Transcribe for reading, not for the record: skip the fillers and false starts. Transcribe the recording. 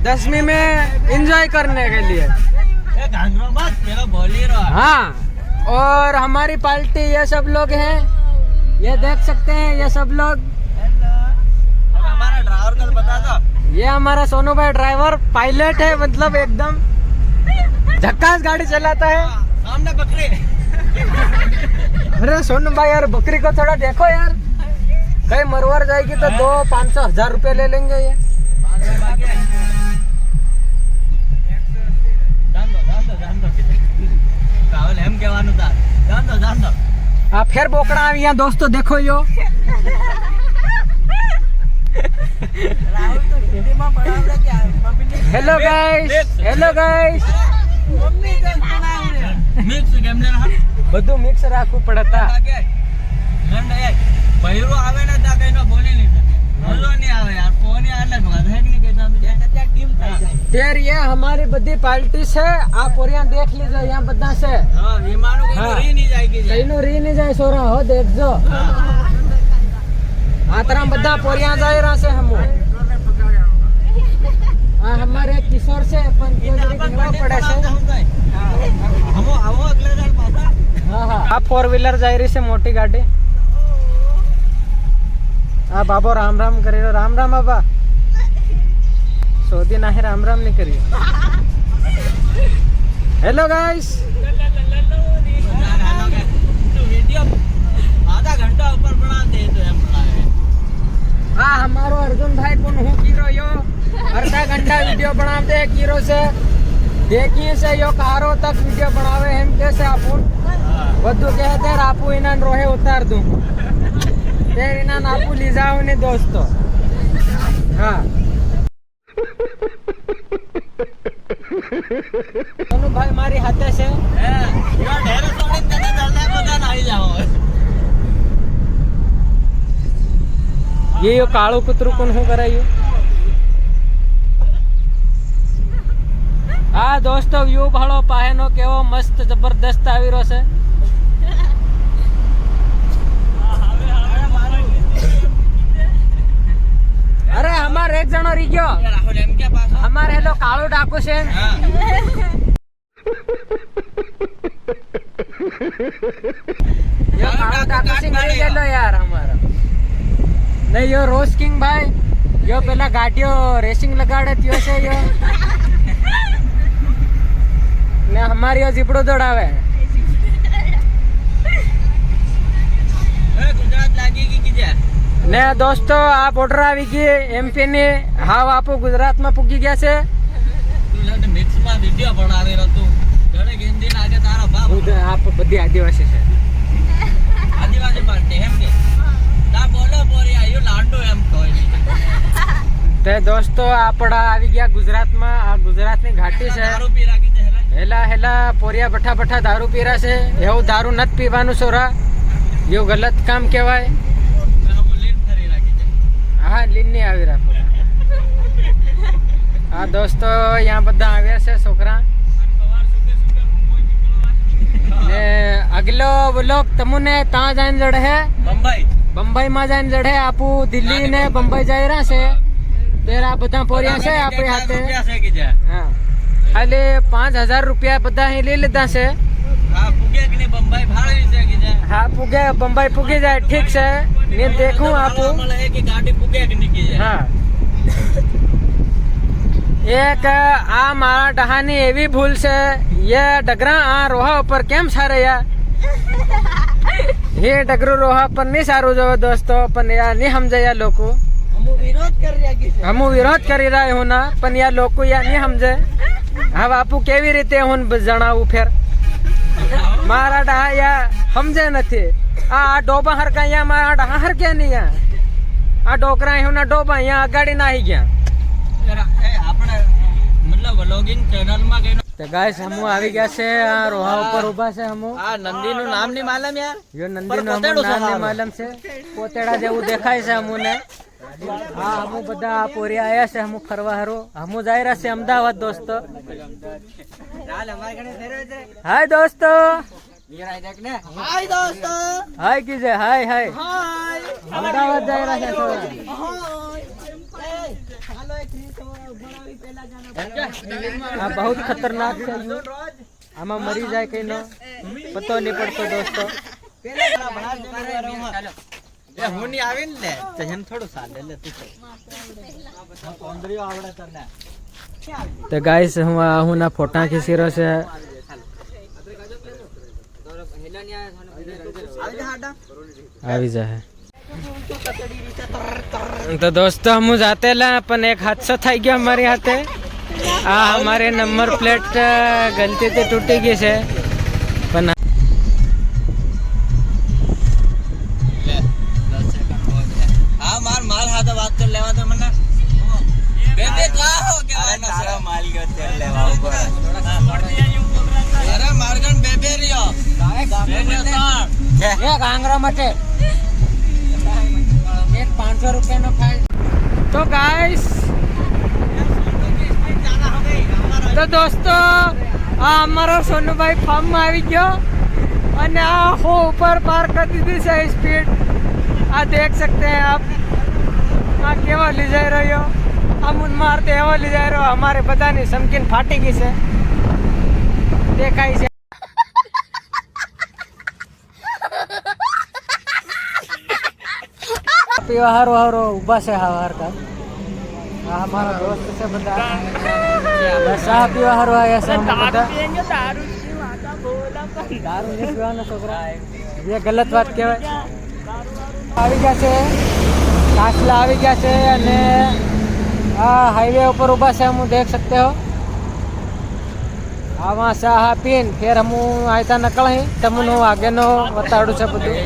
10वीं में एंजॉय करने के लिए। हाँ, और हमारी पार्टी ये सब लोग हैं, ये देख सकते हैं ये सब लोग। हमारा ड्राइवर कल बता दो, ये हमारा सोनू भाई ड्राइवर पायलट है, मतलब एकदम झक्कास गाड़ी चलाता है। सामने बकरी। अरे सोनू भाई यार, बकरी को थोड़ा देखो यार, कहीं मरवर जाएगी तो 200-500 रुपए ले लेंगे ये। फिर बोकड़ा यहाँ दोस्तों देखो यो। Hello guys, hello guys. બધું મિક્સ રાખવું પડતા। બૈરો આવે ને તા કઈનો બોલે નહીં, બોલો નહીં આવે યાર, ફોન અલગ વાત હે કે નહીં કહેતા ત્યાં ટીમ થાય જાય। તેર ये हमारी બધી પાર્ટી છે, આ પોરિયા દેખ લીજો, यहाँ બધા છે। હા, વિમાનો કઈનો રી નહીં જાય કે કઈનો રી નહીં જાય સોરા, હો દેખજો। આ તરહ બધા પોરિયા જાય રહ્યા છે હમો। આ हमारे કિશોર છે, પણ કેવું પડે છે। હમો આવો અગલે સાલ પાછા। હા હા, આ 4 વ્હીલર જાય રહી છે, મોટી ગાડી। આ બાબો રામ રામ કરી રહ્યો। રામ રામ બાબા। સોદી નાહી રામ રામ નહીં કરી। Hello guys. वीडियो आधा घंटा ऊपर बना दे तो हम बनाए। हाँ, हमारो अर्जुन भाई कौन हूँ कीरो यो अर्धा घंटा वीडियो बना दे कीरो से। देखिए से यो कारो तक वीडियो बनावे हम कैसे आपुन બધું कहते हैं आपू इना रोहे उतार दूं, फिर इना आपू ली जाओ ने दोस्तों। हाँ, सोनू भाई मारी हाथे से यार ढेर सोने तने चलना पता नहीं जाओ। ये यो काळू कुतरू कोण હું કરાયું। આ દોસ્તો વ્યૂ ભાળો પાહેનો કેવો મસ્ત જબરદસ્ત આવી રહ્યો છે। અરે અમાર એક જણો રહી ગયો, राहुल एम के पास અમાર હેલો કાળો ડાકુ છે। यो काळो ડાકુ છે મરી ગયેલો યાર અમારો। नहीं यो रोज किंग भाई, यो પેલા ગાડીઓ રેસિંગ લગાડે ત્યો છે यो ને हमारी यो જીપડો દોડાવે। गुजरात लागेगी कि जा ને દોસ્તો આ બોર્ડર આવી ગઈ એમપી ની। હાવ આપો ગુજરાત માં પૂગી ગયા છે। તું લડ મિક્સ માં વિડિયો બનાવી રહ્યો તું ઘણે હિન્દી ના આગે તારો બાપ આપ બધી આદિવાસી છે। આદિવાસી પાર્ટી એમ કે તા બોલો બોરિયા યુ લાંડો એમ કોઈ નહીં। તે દોસ્તો આપડા આવી ગયા ગુજરાત માં। આ ગુજરાત ની ઘાટી છે। દારૂ પી રાખી છે હેલા હેલા પોરિયા બઠા બઠા દારૂ પીરા છે। એવું દારૂ નત પીવાનું સોરા, यो गलत काम કહેવાય। हम લીન ફરી રાખી છે। હા, લીન ની આવી રાખો। આ દોસ્તો यहाँ બધા આવ્યા છે છોકરા ને। અગલો વ્લોગ તમુને તા જાઈને જડે હે बम्बई बम्बई માં જાઈને જડે। આપુ દિલ્હી ને બમ્બઈ જઈ રહ્યા છે। તેરા બધા પોરિયા છે આપણી હાથે। રૂપિયા છે કે જા હા, ખાલી 5000 રૂપિયા બધા અહીં લઈ લીધા છે। હા પૂગે કે નહીં બમ્બઈ ભાડે છે કે જા હા, પૂગે બમ્બઈ પૂગી જાય, ઠીક છે ને દેખું આપું। મળે है कि गाड़ी पूगे कि नहीं की जाए। हाँ, एक आ मारा डहानी एवी भूल से ये डगरा आ रोहा ऊपर केम सारे या ये डगरू रोहा पर नहीं सारू जो दोस्तों, पण या नहीं समझे या लोगो। हम विरोध कर रहा कि हम विरोध करी रहे हो ना, पण या लोग या नहीं समझे। हाँ बापू केवी रीते हुन जणावू फिर मारा डहा या समझे નથી। આ ડોબા હરકા અહીંયા મારા ડહા હરક્યા નહીં। આ ડોકરા હું ડોબા અહીંયા અગાડી નાહી ગયા। આપણે मतलब व्लॉगिंग चैनल में गए तो गाइस हमू આવી ગયા છે। આ રોહા ઉપર ઊભા છે हमू। આ નંદી નું નામ નહીં માલમ યાર। यो नंदी નું નામ નહીં માલમ છે। પોતેડા જેવું દેખાય છે हमू ने। હા, हमू બધા પોરિયા આયા છે हमू ફરવા હારો। हमू જાય રહ્યા છે અમદાવાદ दोस्तों। ચાલ અમાર ઘરે ફેરવે છે। हाय दोस्तों, વીરાય દેખ ને। હાય દોસ્તો, हाय कीजे, हाय हाय। હાય અમદાવાદ જાય રહ્યા છે। હાય। એ હાલો એક રીત બનાવી પેલા આ બહુ ખતરનાક છે આમાં મરી જાય કઈ નો પતો નહીં પડતો દોસ્તો હું ની આવી ને તો એમ થોડું સાલે લે તું કોંદરીઓ આવડે તને તો ગાઈસ હું ના ફોટા ખીચી રહ્યો છે આવી જાય तो दोस्तों हम जाते ला अपन एक हादसा થઈ ગયો हमारे हाथे आ हमारे नंबर प्लेट गलती से टूटी गई है पण हां माल हाथ बात कर लेवा तो મને बेबे का हो क्या सारा माल गयो तेल लेवा ऊपर अरे मारगन बेबे रियो बेबे सर एक आंगरा मटे एक 500 रुपए नो फाइल तो गाइस तो दोस्तों आ हमारा सोनू भाई फार्म में આવી ગયો અને આ હો ऊपर पार कर दी थी से स्पीड आ देख सकते हैं आप आ केवा ले जा रहे हो हम उन मारते एवा ले जा रहे हो हमारे बधानी समकीन फाटी गई से देखाई से पीवा हारो उबा से हार का हमारा दोस्त से बता बस आ पीवा हारो आया से हम बता दारू नहीं पीवाना छोकरा ये गलत बात कहेवाय આવી ગયા છે કાસલા આવી ગયા છે અને આ હાઈવે ઉપર ઊભા છે હું દેख सकते हो આમાં સાહ પીન ફેર હું આયતા નકળ હી તમને આગે નો બતાડું છે બધું